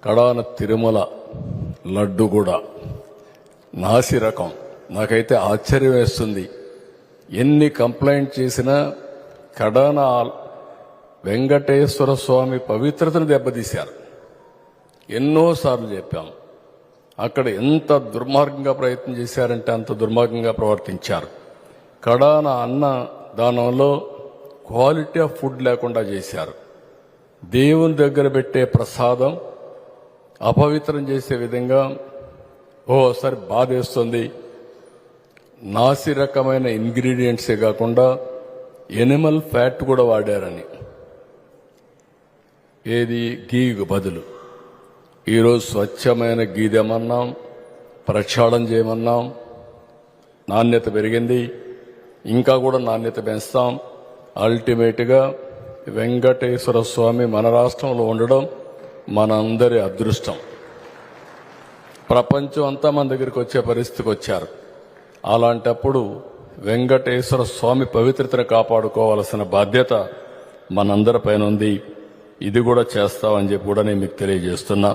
కడాన తిరుమల లడ్డు కూడా నాసి రకం. నాకైతే ఆశ్చర్యం వేస్తుంది. ఎన్ని కంప్లైంట్ చేసినా కడాన వెంకటేశ్వర స్వామి పవిత్రతను దెబ్బతీశారు. ఎన్నోసార్లు చెప్పాం. అక్కడ ఎంత దుర్మార్గంగా ప్రయత్నం చేశారంటే అంత దుర్మార్గంగా ప్రవర్తించారు. కడాన అన్న దానంలో క్వాలిటీ ఆఫ్ ఫుడ్ లేకుండా చేశారు. దేవుని దగ్గర పెట్టే ప్రసాదం అపవిత్రం చేసే విధంగా ఓసారి బాధేస్తుంది. నాసి రకమైన ఇంగ్రీడియంట్సే కాకుండా ఎనిమల్ ఫ్యాట్ కూడా వాడారని. ఏది గీకు బదులు ఈరోజు స్వచ్ఛమైన గీ తెమన్నాం, ప్రక్షాళన చేయమన్నాం. నాణ్యత పెరిగింది, ఇంకా కూడా నాణ్యత పెంచుతాం. అల్టిమేట్గా వెంకటేశ్వర స్వామి మన రాష్ట్రంలో ఉండడం మనందరి అదృష్టం. ప్రపంచం అంతా మన దగ్గరికి వచ్చే పరిస్థితికి వచ్చారు. అలాంటప్పుడు వెంకటేశ్వర స్వామి పవిత్రతను కాపాడుకోవాల్సిన బాధ్యత మనందరిపైన ఉంది. ఇది కూడా చేస్తామని చెప్పి కూడా నేను మీకు తెలియజేస్తున్నా.